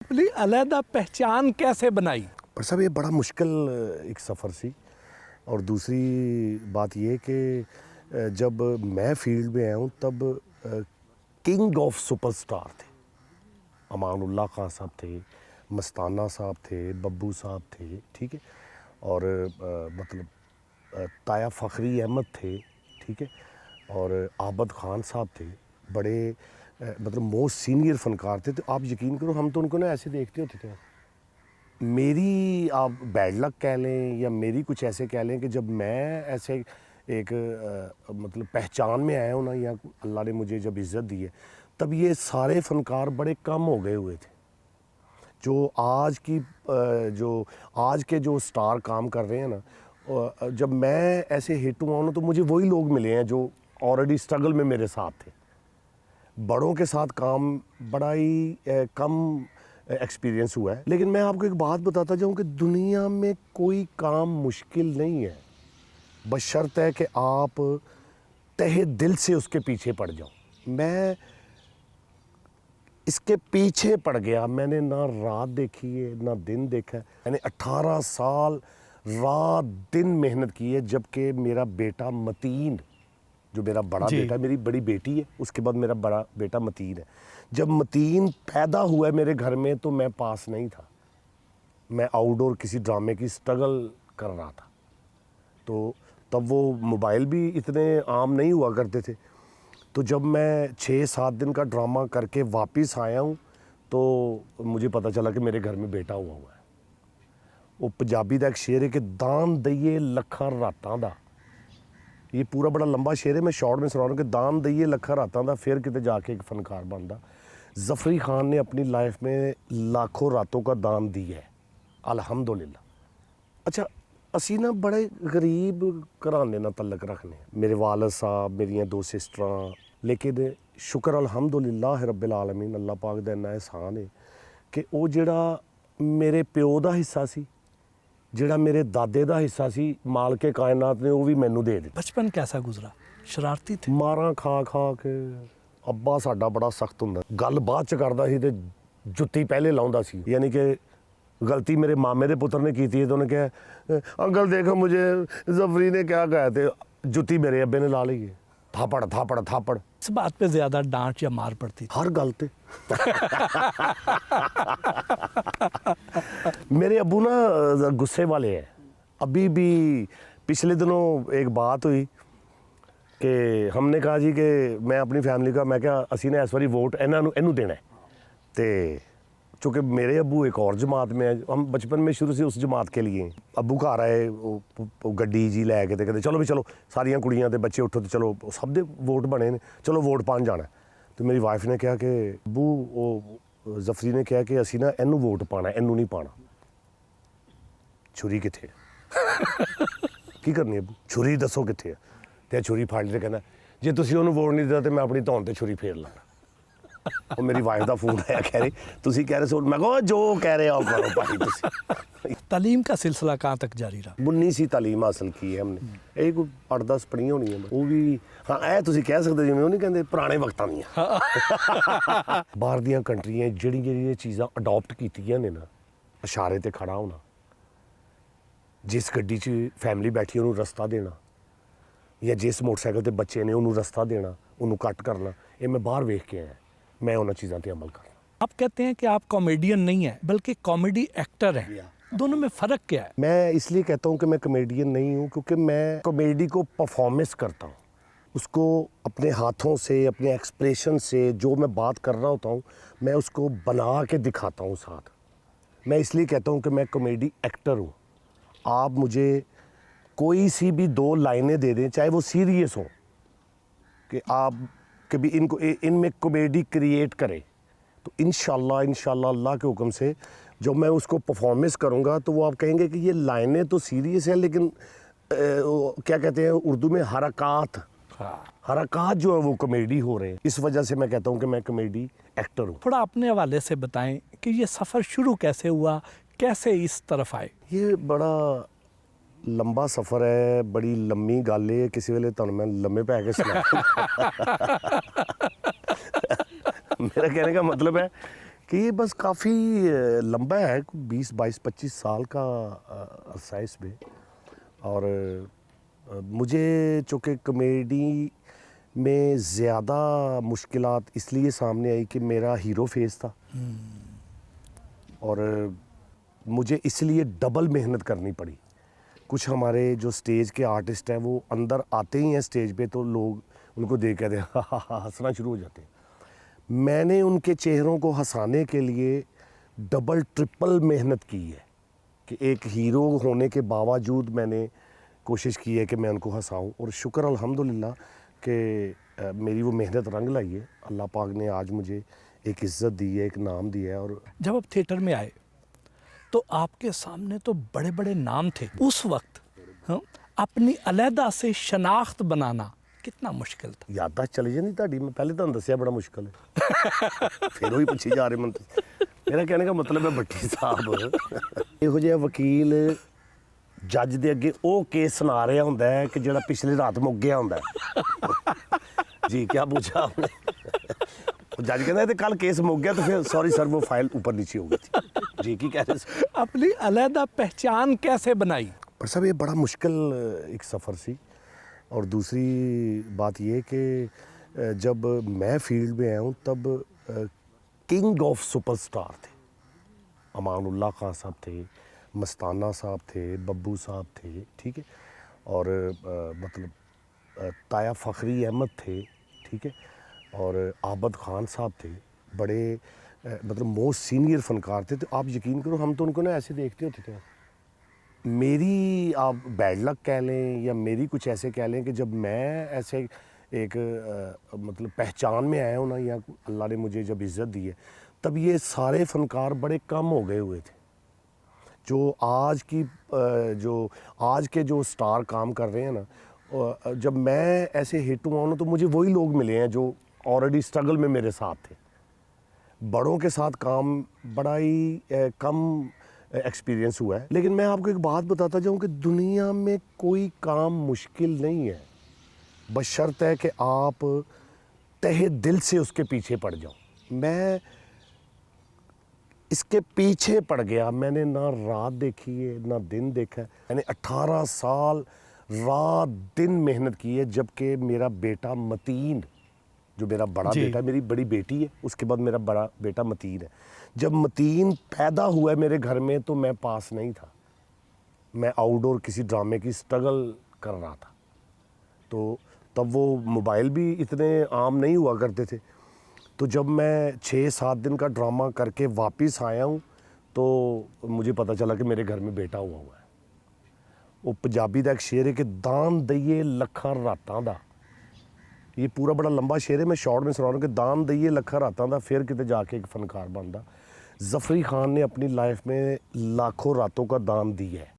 अपनी अलहदा पहचान कैसे बनाई? पर साहब ये बड़ा मुश्किल एक सफ़र सी। और दूसरी बात ये कि जब मैं फील्ड में आया हूँ तब किंग ऑफ सुपरस्टार थे। अमानुल्लाह खान साहब थे, मस्ताना साहब थे, बब्बू साहब थे, ठीक है। और मतलब ताया फ़खरी अहमद थे, ठीक है। और आबद खान साहब थे, बड़े मतलब मोस्ट सीनियर फ़नकार थे। तो आप यकीन करो हम तो उनको ना ऐसे देखते होते थे। मेरी आप बैड लक कह लें या मेरी कुछ ऐसे कह लें कि जब मैं ऐसे एक मतलब पहचान में आया हूँ ना, या अल्लाह ने मुझे जब इज़्ज़त दी है, तब ये सारे फ़नकार बड़े कम हो गए हुए थे। जो आज के जो स्टार काम कर रहे हैं ना, जब मैं ऐसे हिट हुआ हूँ ना तो मुझे वही लोग मिले हैं जो ऑलरेडी स्ट्रगल में मेरे साथ थे। बड़ों के साथ काम बड़ा ही कम एक्सपीरियंस हुआ है। लेकिन मैं आपको एक बात बताता जाऊँ कि दुनिया में कोई काम मुश्किल नहीं है, बशर्त है कि आप तहे दिल से उसके पीछे पड़ जाओ। मैं इसके पीछे पड़ गया, मैंने ना रात देखी है ना दिन देखा है। मैंने 18 साल रात दिन मेहनत की है, जबकि मेरा बेटा मतीन, जो मेरा बड़ा बेटा, मेरी बड़ी बेटी है, उसके बाद मेरा बड़ा बेटा मतीन है। जब मतीन पैदा हुआ है मेरे घर में तो मैं पास नहीं था, मैं आउटडोर किसी ड्रामे की स्ट्रगल कर रहा था। तो तब वो मोबाइल भी इतने आम नहीं हुआ करते थे। तो जब मैं 6-7 दिन का ड्रामा करके वापस आया हूँ तो मुझे पता चला कि मेरे घर में बेटा हुआ है। वो पंजाबी का एक शेर है कि दान दईए लखां रातां दा। ये पूरा बड़ा लंबा शेर है, मैं शॉर्ट में सुना रहा हूँ कि दान दईए लखां रातां दा फिर किते जाके एक फनकार बनदा। ज़फ़री खान ने अपनी लाइफ में लाखों रातों का दान दिया है, अल्हम्दुलिल्लाह। अच्छा, असी ना बड़े गरीब घराने नाल तल्लक रखने, मेरे वालद साहब, मेरियां 2 सिस्टरां, लेकिन शुक्र अल्हम्दुलिल्लाह रब्बिल आलमीन, अल्लाह पाक दा इन्ना एहसान है कि वो जेड़ा मेरे प्यो दा हिस्सा सी, जेड़ा मेरे दादे दा हिस्सा सी, मालके कायनात ने वो भी मैनू दे दिता। बचपन कैसा गुजरा? शरारती थे? मारां खा खा के अब्बा साडा बड़ा सख्त हुंदा, गल बाद च करदा सी ते जुत्ती पहले लाउंदा सी। यानी कि गलती मेरे मामे के पुत्र ने की थी तो उन्हें कहा अंकल देखो मुझे ज़फ़री ने क्या कहा थे, जुत्ती मेरे अब्बे ने ला ली है, थापड़ थापड़ थापड़। इस बात पे ज्यादा डांट या मार पड़ती थी? हर गल ते मेरे अब्बू ना गुस्से वाले हैं। अभी भी पिछले दिनों एक बात हुई कि हमने कहा जी कि मैं अपनी फैमिली का, मैं क्या असी ने इस बारी वोट इन्हू देना है। तो चूँकि मेरे अब्बू एक और जमात में है, हम बचपन में शुरू से उस जमात के लिए। अब्बू घर आए गड्डी जी लैके ते कहते चलो भी चलो सारियां कुड़ियां ते बच्चे उठो तो चलो सब दे वोट बने ने, चलो वोट पान जाना। तो मेरी वाइफ ने कहा कि अब्बू वो ज़फ़री ने कहा कि असी ना इनू वोट पाना, इनू नहीं पाना। छुरी कित्थे की करनी अब्बू, छुरी दसो कित्थे है। तो छुरी फाड़ ली, कहना जे तुसीं उहनूं वोट नहीं दिता तो मैं अपनी धौन ते छुरी फेर लांगा। और मेरी वाइफ का फोन आया, कह रही तुसी कह रहे सो, मैं कहा जो कह रहे हो करो भाई तुसी। तालीम का सिलसिला कहाँ तक जारी रहा? 19 तालीम हासिल की है हमने, ये कोई 8-10 पढ़ियां होनी है वो भी। हाँ ऐ तुसी कह सकते जिवें वो नहीं कहते पुराने वक्तां दियां। बाहर दियां कंट्रियां जेहड़ी चीज़ां अडॉप्ट कीतियां ने ना, इशारे ते खड़ा होना, जिस गड्डी च फैमिली बैठी उन्होंने रस्ता देना, या जिस मोटरसाइकिल ते बच्चे ने उन्होंने रस्ता देना, उन्होंने कट करना, ये मैं बाहर वेख के आया। मैं उन्होंने चीज़ों पर अमल करना। आप कहते हैं कि आप कॉमेडियन नहीं हैं बल्कि कॉमेडी एक्टर हैं, दोनों में फ़र्क क्या है? मैं इसलिए कहता हूँ कि मैं कॉमेडियन नहीं हूँ क्योंकि मैं कॉमेडी को परफॉर्मेंस करता हूँ, उसको अपने हाथों से, अपने एक्सप्रेशन से, जो मैं बात कर रहा होता हूँ मैं उसको बना के दिखाता हूँ साथ। मैं इसलिए कहता हूँ कि मैं कॉमेडी एक्टर हूँ। आप मुझे कोई सी भी 2 लाइनें दे दें, चाहे वो सीरियस हो, कि आप कभी इनमें कॉमेडी क्रिएट करें, तो इंशाल्लाह अल्लाह के हुक्म से जब मैं उसको परफॉर्मेंस करूँगा तो वो आप कहेंगे कि ये लाइनें तो सीरियस हैं लेकिन क्या कहते हैं उर्दू में हरकात जो है वो कॉमेडी हो रहे हैं। इस वजह से मैं कहता हूँ कि मैं कॉमेडी एक्टर हूँ। थोड़ा अपने हवाले से बताएं कि ये सफ़र शुरू कैसे हुआ, कैसे इस तरफ आए? ये बड़ा लंबा सफ़र है, बड़ी लम्मी गल है, किसी वेले तुहानूं मैं लम्मे पै के सुना। मेरा कहने का मतलब है कि ये बस काफ़ी लंबा है, 20-22-25 साल का अरसा है इसमें। और मुझे चूँकि कॉमेडी में ज़्यादा मुश्किलात इसलिए सामने आई कि मेरा हीरो फेस था और मुझे इसलिए डबल मेहनत करनी पड़ी। कुछ हमारे जो स्टेज के आर्टिस्ट हैं वो अंदर आते ही हैं स्टेज पे तो लोग उनको देख कहते हैं हा हंसना शुरू हो जाते हैं। मैंने उनके चेहरों को हंसाने के लिए डबल ट्रिपल मेहनत की है कि एक हीरो होने के बावजूद मैंने कोशिश की है कि मैं उनको हंसाऊं। और शुक्र अल्हम्दुलिल्लाह कि मेरी वो मेहनत रंग लाई है। अल्लाह पाक ने आज मुझे एक इज़्ज़त दी है, एक नाम दिया है। और जब आप थिएटर में आए तो आपके सामने तो बड़े बड़े नाम थे उस वक्त। हाँ, अपनी अलहदा से शनाख्त बनाना कितना मुश्किल था? याददाश्त चली जाती ਤੁਹਾਡੀ। मैं पहले ਤੁਹਾਨੂੰ ਦੱਸਿਆ बड़ा मुश्किल है फिर वही पूछी जा रहे मन। मेरा कहने का मतलब है भट्टी साहब ਇਹੋ ਜਿਹਾ ਵਕੀਲ जज ਦੇ ਅੱਗੇ ਉਹ केस सुना ਰਿਹਾ ਹੁੰਦਾ है कि ਜਿਹੜਾ पिछली रात मुक गया ਹੁੰਦਾ है। जी क्या पूछा आपने? जज कहता है तो कल केस मुक गया तो फिर सॉरी सर वो फाइल ऊपर नीचे हो गई थी। जी की कह रहे हैं? अपनी अलहदा पहचान कैसे बनाई? पर साहब ये बड़ा मुश्किल एक सफ़र सी। और दूसरी बात ये कि जब मैं फील्ड में आया हूँ तब किंग ऑफ सुपरस्टार थे। अमानुल्लाह खान साहब थे, मस्ताना साहब थे, बब्बू साहब थे, ठीक है। और मतलब ताया फ़खरी अहमद थे, ठीक है। और आबद खान साहब थे, बड़े मतलब मोस्ट सीनियर फ़नकार थे। तो आप यकीन करो हम तो उनको ना ऐसे देखते होते थे। मेरी आप बैड लक कह लें या मेरी कुछ ऐसे कह लें कि जब मैं ऐसे एक मतलब पहचान में आया हूँ ना, या अल्लाह ने मुझे जब इज़्ज़त दी है, तब ये सारे फ़नकार बड़े कम हो गए हुए थे। जो आज के जो स्टार काम कर रहे हैं ना, जब मैं ऐसे हिट हुआ हूँ ना तो मुझे वही लोग मिले हैं जो ऑलरेडी स्ट्रगल में मेरे साथ थे। बड़ों के साथ काम बड़ा ही कम एक्सपीरियंस हुआ है। लेकिन मैं आपको एक बात बताता जाऊँ कि दुनिया में कोई काम मुश्किल नहीं है, बशर्त है कि आप तहे दिल से उसके पीछे पड़ जाओ। मैं इसके पीछे पड़ गया, मैंने ना रात देखी है ना दिन देखा है। मैंने 18 साल रात दिन मेहनत की है, जबकि मेरा बेटा मतीन, जो मेरा बड़ा बेटा, मेरी बड़ी बेटी है, उसके बाद मेरा बड़ा बेटा मतीन है। जब मतीन पैदा हुआ है मेरे घर में तो मैं पास नहीं था, मैं आउटडोर किसी ड्रामे की स्ट्रगल कर रहा था। तो तब वो मोबाइल भी इतने आम नहीं हुआ करते थे। तो जब मैं 6-7 दिन का ड्रामा करके वापस आया हूँ तो मुझे पता चला कि मेरे घर में बेटा हुआ है। वो पंजाबी का एक शेर है कि दान दईए लखां रातां दा। ये पूरा बड़ा लंबा शेर है, मैं शॉर्ट में सुना रहा हूँ कि दान दईए लखां रातां दा फिर किते जाके एक फनकार बनदा। ज़फ़री खान ने अपनी लाइफ में लाखों रातों का दान दिया है।